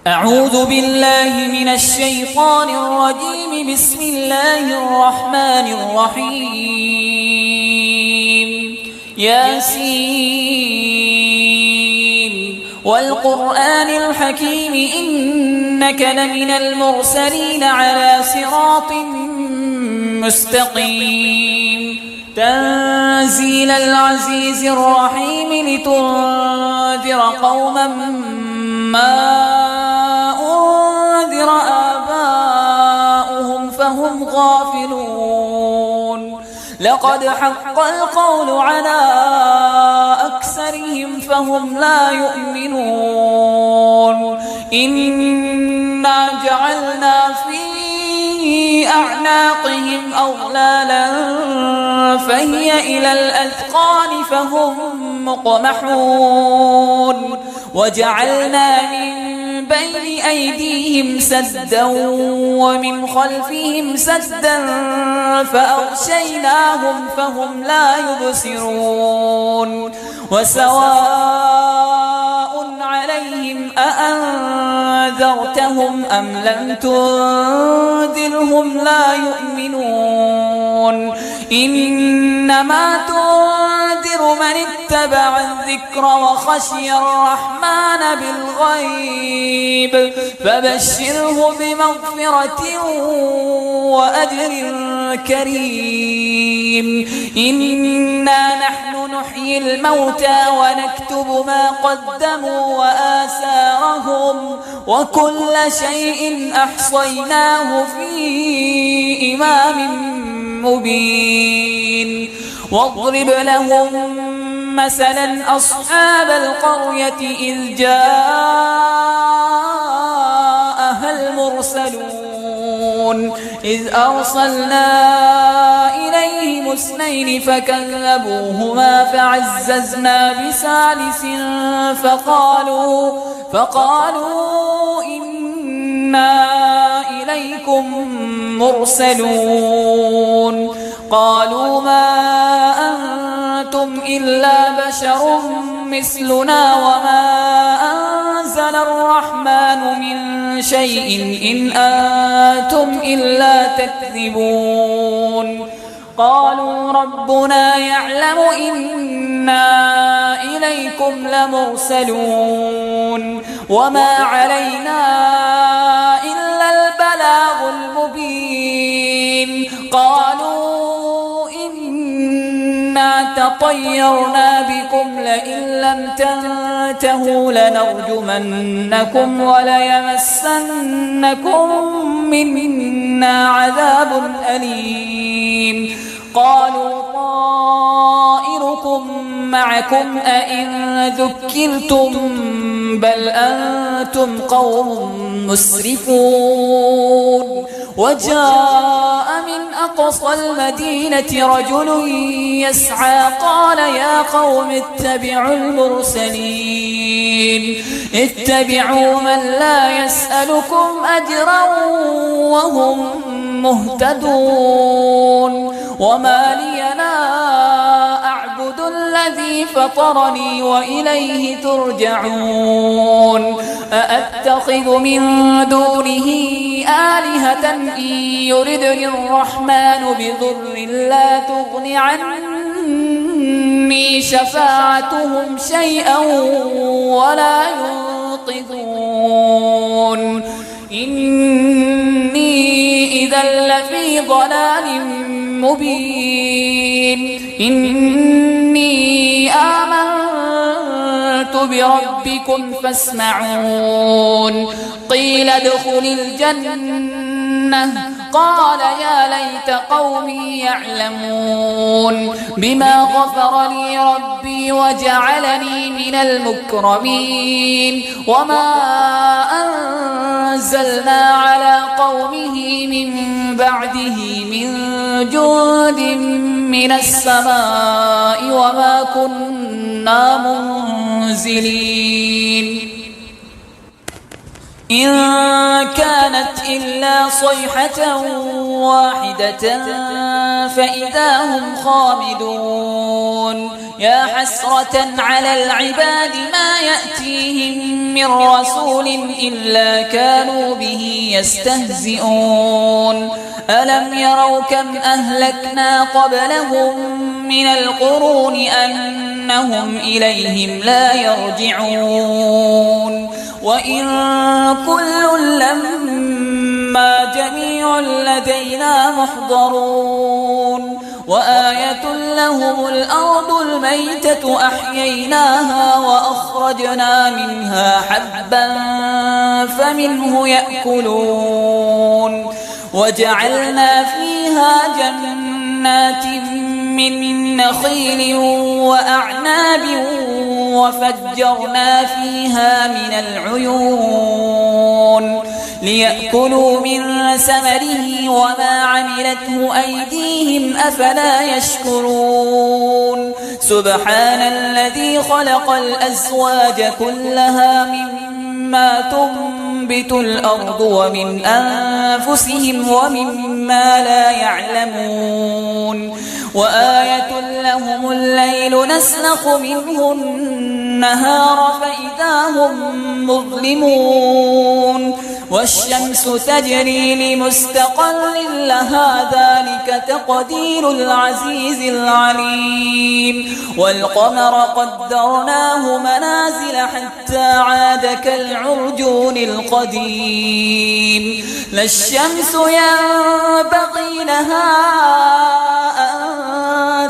أعوذ بالله من الشيطان الرجيم. بسم الله الرحمن الرحيم. ياسين والقرآن الحكيم إنك لمن المرسلين على صراط مستقيم. تنزيل العزيز الرحيم لتنذر قوما ما أنذر آباؤهم فهم غافلون. لقد حق القول على أكثرهم فهم لا يؤمنون. إنا جعلنا في أعناقهم أغلالا فهي إلى الأذقان فهم مقمحون. وجعلنا من بين أيديهم سدا ومن خلفهم سدا فأغشيناهم فهم لا يبصرون. وسواء عليهم أأنذرتهم أم لم تنذرهم لا يؤمنون. إنما تنذر من اتبع الذكر وخشي الرحمن بالغيب فبشره بمغفرة وأجر كريم. إنا نحن نحيي الموتى ونكتب ما قدموا وآثارهم وكل شيء أحصيناه في إمام مبين. واضرب لهم مثلا أصحاب القرية إذ جاءها المرسلون إذ أرسلنا إليهم اثنين فكذبوهما فعززنا بثالث فقالوا إنا إليكم مرسلون. قالوا ما أنتم إلا بشر مثلنا وما أنزل الرحمن من شيء إن أنتم إلا تكذبون. قالوا ربنا يعلم إنا إليكم لمرسلون وما علينا إلا البلاغ المبين. قالوا إنا تطيرنا بكم لئن لم تنتهوا لنرجمنكم وليمسنكم منا عذاب أليم. قالوا طائركم معكم أئن ذكرتم بل أنتم قوم مسرفون. وجاء من أقصى المدينة رجل يسعى قال يا قوم اتبعوا المرسلين اتبعوا من لا يسألكم أجرا وهم مهتدون. وما لي لا أعبد الذي فطرني وإليه ترجعون. أأتخذ من دونه آلهة إن يردني الرحمن بضر لا تغن عني شفاعتهم شيئا ولا ينقذون. إني إذا لفي ضلال مبين. إني آمنت بربكم فاسمعون. قيل ادخل الجنة قال يا ليت قومي يعلمون بما غفر لي ربي وجعلني من المكرمين. وما أنزلنا على قومه من بعده من جند من السماء وما كنا منزلين. إن كانت إلا صيحة واحدة فإذا هم خامدون يا حسرة على العباد ما يأتيهم من رسول إلا كانوا به يستهزئون ألم يروا كم أهلكنا قبلهم من القرون أنهم إليهم لا يرجعون وإن كل لما جميع لدينا محضرون وآية لهم الأرض الميتة أحييناها وأخرجنا منها حبا فمنه يأكلون وجعلنا فيها جنات من نخيل وأعناب وفجرنا فيها من العيون ليأكلوا من ثمره وما عملته أيديهم أفلا يشكرون سبحان الذي خلق الأزواج كلها مما تنبت الأرض ومن أنفسهم ومما لا يعلمون وآية لهم الليل نسلخ منه النهار فإذا هم مظلمون والشمس تجري لمستقر لها ذلك تقدير العزيز العليم والقمر قدرناه منازل حتى عاد كالعرجون القديم لا الشمس ينبغي لها أن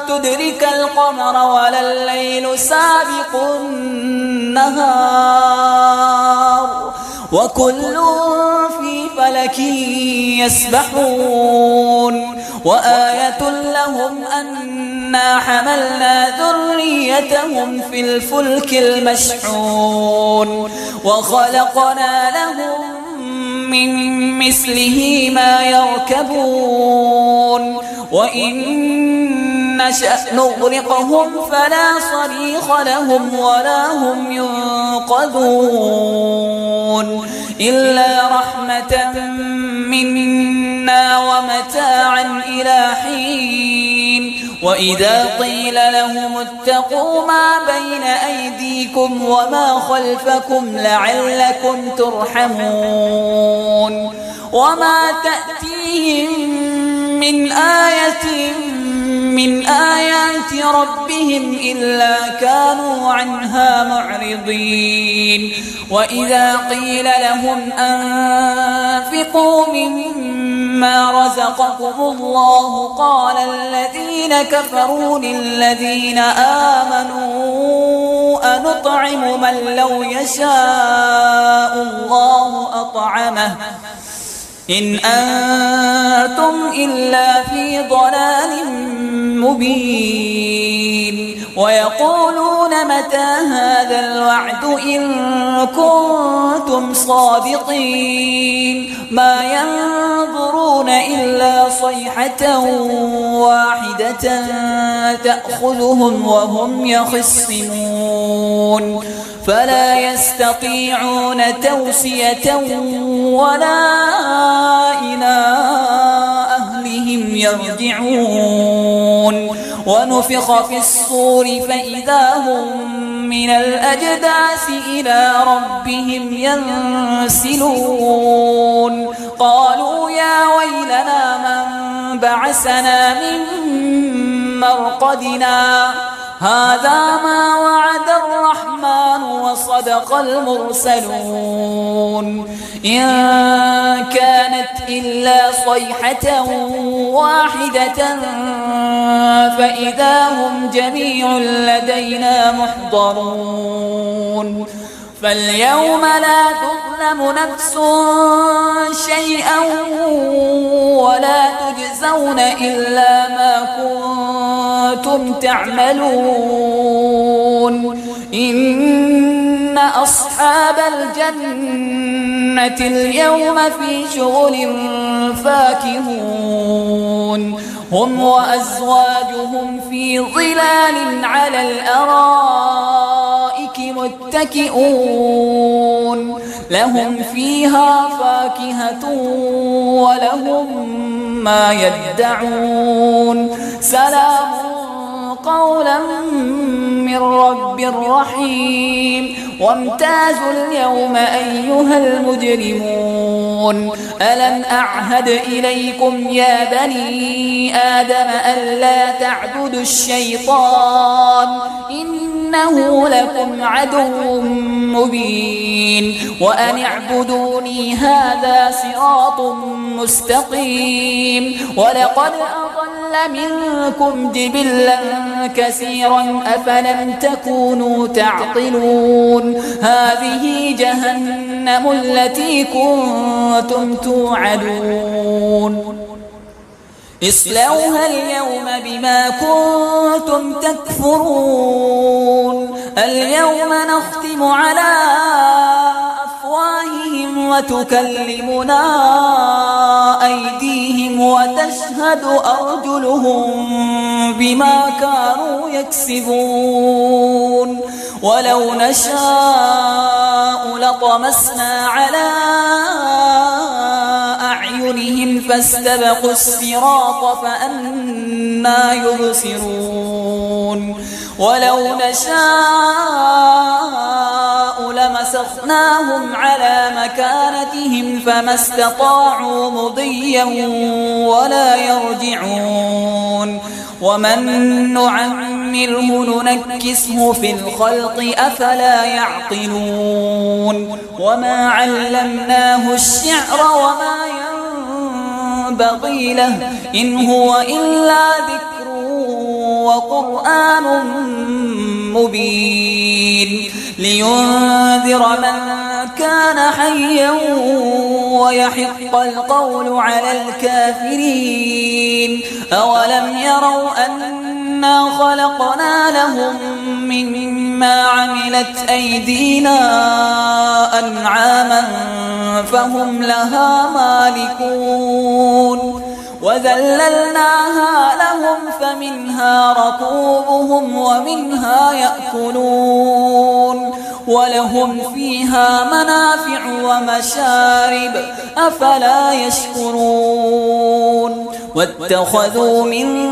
تدرك القمر ولا الليل سابق النهار وكل في فلك يسبحون وآية لهم أنا حملنا ذريتهم في الفلك المشحون وخلقنا لهم من مثله ما يركبون وإن نشأ نغرقهم فلا صريخ لهم ولا هم ينقذون إلا رحمة منا ومتاعا إلى حين وإذا قيل لهم اتقوا ما بين أيديكم وما خلفكم لعلكم ترحمون وما تأتيهم من آية من آيات ربهم إلا كانوا عنها معرضين وإذا قيل لهم أنفقوا مما رزقكم الله قال الذين كفروا للذين آمنوا أنطعم من لو يشاء الله أطعمه إن أنتم إلا في ضلال مبين ويقولون متى هذا الوعد إن كنتم صادقين ما ينظرون إلا صيحة واحدة تأخذهم وهم يخصمون فلا يستطيعون توصية ولا إلى أهلهم يرجعون ونفخ في الصور فإذا هم من الأجداث إلى ربهم ينسلون قالوا يا ويلنا من بعثنا من مرقدنا هذا ما وعد الرحمن وصدق المرسلون إن كانت إلا صيحة واحدة فإذا هم جميع لدينا محضرون فاليوم لا تظلم نفس شيئا ولا تجزون إلا ما كنتم تعملون إن أصحاب الجنة اليوم في شغل فاكهون هم وأزواجهم في ظلال على الأرائك متكئون لهم فيها فاكهة ولهم ما يدعون سلام قولا من رب رحيم وامتازوا اليوم أيها المجرمون ألم أعهد إليكم يا بني آدم ألا تعبدوا الشيطان إنه لكم عدو مبين وأن اعبدوني هذا صراط مستقيم ولقد أضل منكم جبلا كثيرا أفلم تكونوا تعقلون هذه جهنم التي كنتم توعدون اصلوها اليوم بما كنتم تكفرون اليوم نختم على أفواههم وتكلمنا أيديهم وتشهد أرجلهم بما كانوا يكسبون ولو نشاء لطمسنا على أعينهم فاستبقوا الصراط فأنى يبصرون ولو نشاء لمسخناهم على مكانتهم فما استطاعوا مضيا ولا يرجعون ومن نعمره ننكسه في الخلق أفلا يعقلون وما علمناه الشعر وما ينبغي له إن هو إلا ذكر وقرآن مبين لينذر من كان حيا ويحق القول على الكافرين أولم يروا أنا خلقنا لهم مما عملت أيدينا أنعاما فهم لها مالكون وذللناها لهم فمنها ركوبهم ومنها يأكلون ولهم فيها منافع ومشارب أفلا يشكرون واتخذوا من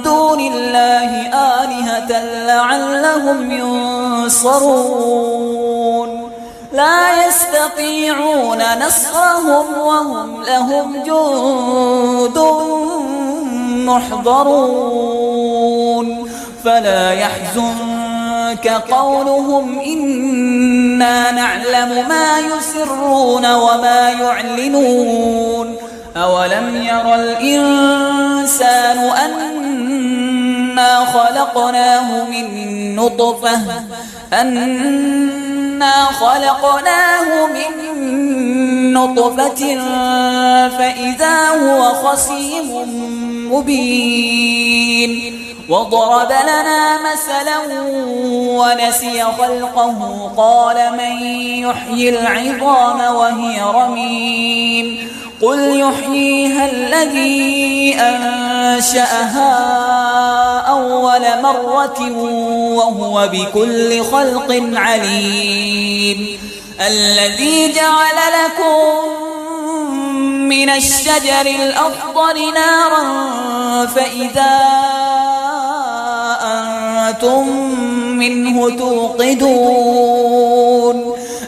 دون الله آلهة لعلهم ينصرون لا يستطيعون نصرهم وهم لهم جند محضرون فلا يحزنك قولهم إنا نعلم ما يسرون وما يعلنون أولم ير الإنسان أنا خلقناه من نطفة فإذا هو خصيم مبين وضرب لنا مثلا ونسي خلقه قال من يحيي العظام وهي رميم قل يحييها الذي أنشأها أول مرة وهو بكل خلق عليم الذي جعل لكم من الشجر الأخضر نارا فإذا أنتم منه توقدون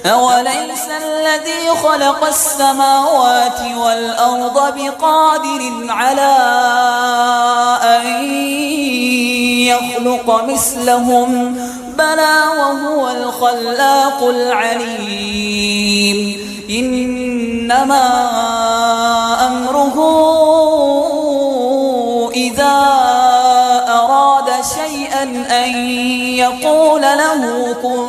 أوليس الذي خلق السماوات والأرض بقادر على أن يخلق مثلهم بلى وهو الخلاق العليم إنما أمره إذا أراد شيئا أن يقول له كن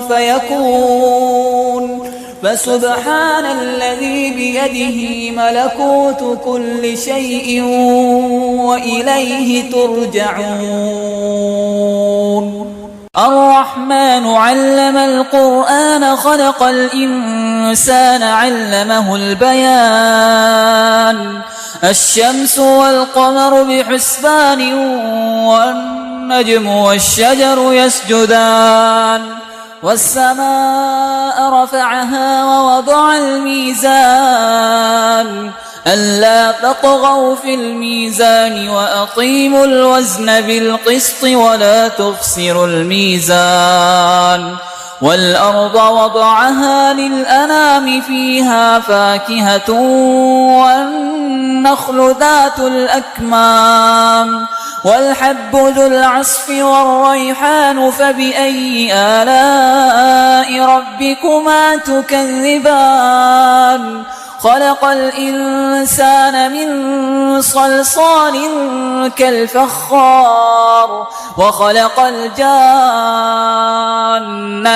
فيكون فسبحان الذي بيده ملكوت كل شيء وإليه ترجعون الرحمن علم القرآن خلق الإنسان علمه البيان الشمس والقمر بحسبان والنجم والشجر يسجدان والسماء رفعها ووضع الميزان ألا تطغوا في الميزان وأقيموا الوزن بالقسط ولا تخسروا الميزان والأرض وضعها للأنام فيها فاكهة والنخل ذات الأكمام والحب ذو العصف والريحان فبأي آلاء ربكما تكذبان خلق الإنسان من صلصال كالفخار وخلق الجان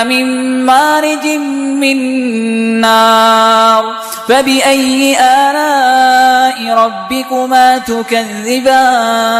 من مارج من نار فبأي آلاء ربكما تكذبان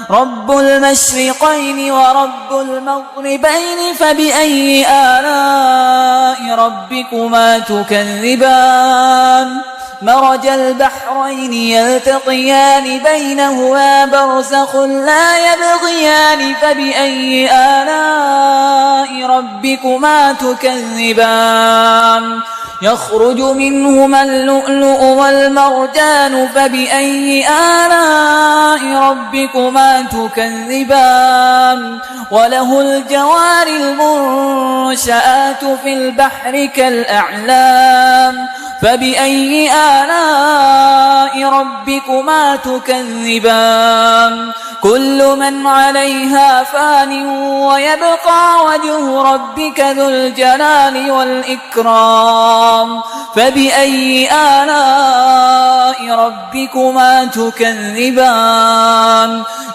رب المشرقين ورب المغربين فبأي آلاء ربكما تكذبان مرج البحرين يلتقيان بينهما برزخ لا يبغيان فبأي آلاء ربكما تكذبان يخرج منهما اللؤلؤ والمرجان فبأي آلاء ربكما تكذبان وله الجوار المنشآت في البحر كالأعلام فبأي آلاء ربكما تكذبان كل من عليها فان ويبقى وجه ربك ذو الجلال والإكرام فبأي آلاء ربكما تكذبان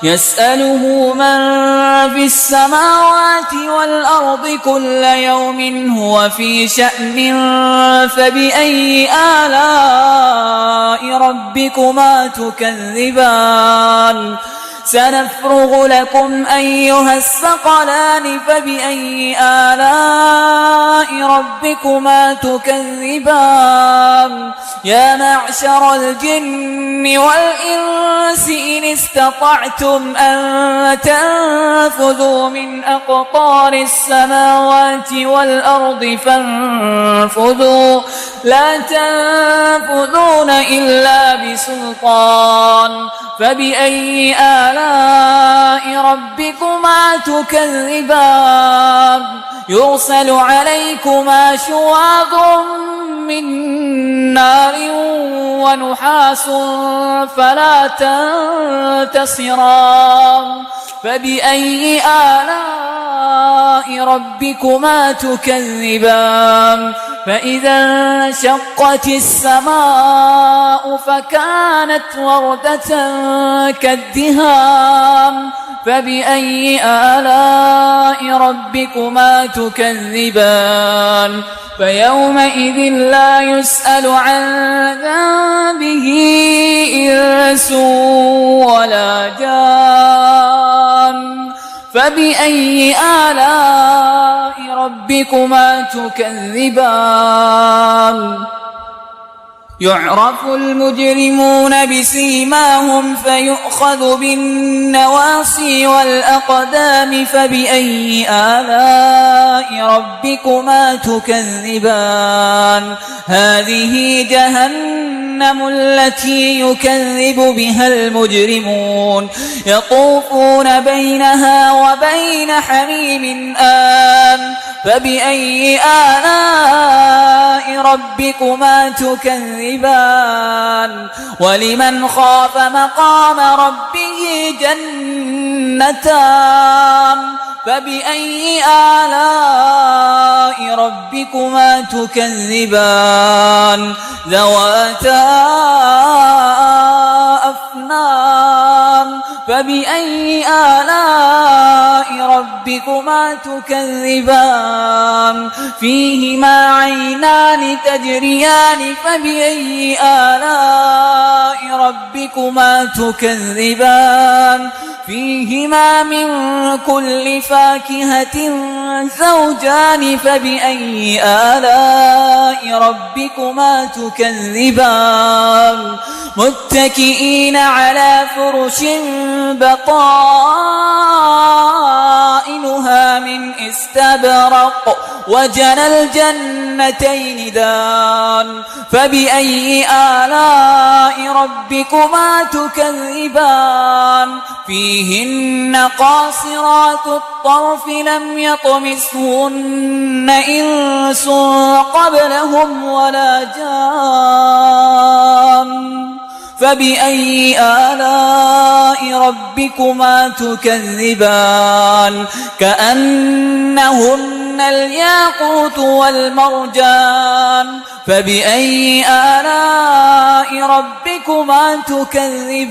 يسأله من في السماوات والأرض كل يوم هو في شأن فبأي آلاء ربكما تكذبان سنفرغ لكم أيها الثقلان فبأي آلاء ربكما تكذبان يا معشر الجن والإنس إن استطعتم أن تنفذوا من أقطار السماوات والأرض فانفذوا لا تنفذون إلا بسلطان فبأي آلاء ربكما تكذبان يرسل عليكما شواظ من نار ونحاس فلا تنتصران فبأي آلاء ربكما تكذبان فإذا انشقت السماء فكانت وردة كالدهان فبأي آلاء ربكما تكذبان فيومئذ فلا يسأل عن ذنبه إنس ولا جان فبأي آلاء ربكما تكذبان يعرف المجرمون بسيماهم فيؤخذ بالنواصي والأقدام فبأي آلاء ربكما تكذبان هذه جهنم التي يكذب بها المجرمون يطوفون بينها وبين حميم آن فبأي آلاء ربكما تكذبان ولمن خاف مقام ربه جنتان فبأي آلاء ربكما تكذبان ذواتا أفنان فبأي آلاء ربكما تكذبان فيهما عينان تجريان فبأي آلاء ربكما تكذبان فيهما من كل فاكهة زوجان فبأي آلاء ربكما تكذبان متكئين على فرش بطائنها من استبرق وجنى الجنتين دان فبأي آلاء ربكما تكذبان فيهن قاصرات الطرف لم يطمثهن إنس قبلهم ولا جان فبأي آلاء ربكما تكذبان كأنهن الياقوت والمرجان فبأي آلاء ربكما تكذبان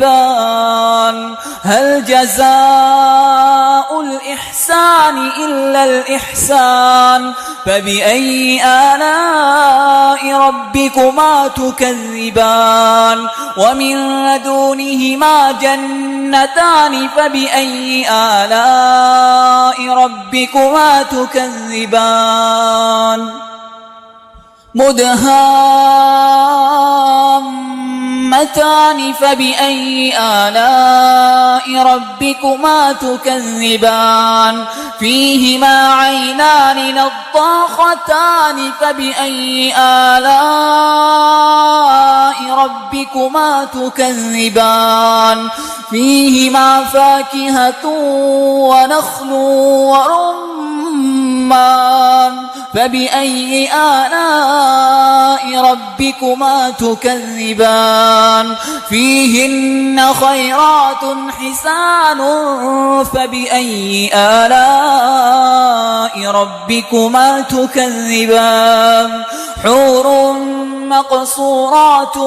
هل جزاء الإحسان إلا الإحسان فبأي آلاء ربكما تكذبان ومن دونهما جنتان فبأي آلاء ربكما تكذبان مدهامتان فبأي آلاء ربكما تكذبان فيهما عينان نضاختان فبأي آلاء ربكما تكذبان فيهما فاكهة ونخل ورمان فبأي آلاء ربكما تكذبان فيهن خيرات حسان فبأي آلاء ربكما تكذبان حور مقصورات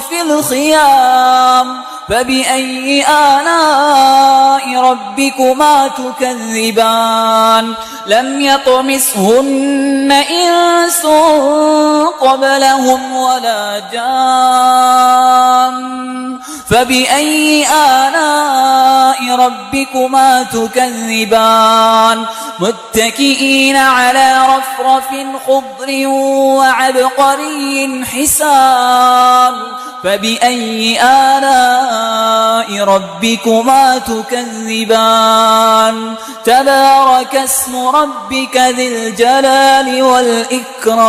في الخيام فبأي آلاء ربكما تكذبان لم يطمثهن إنس قبلهم ولا جان فبأي آلاء ربكما تكذبان متكئين على رفرف خضر وعبقري حسان فبأي آلاء ربكما تكذبان تبارك اسم ربك ذي الجلال والإكرام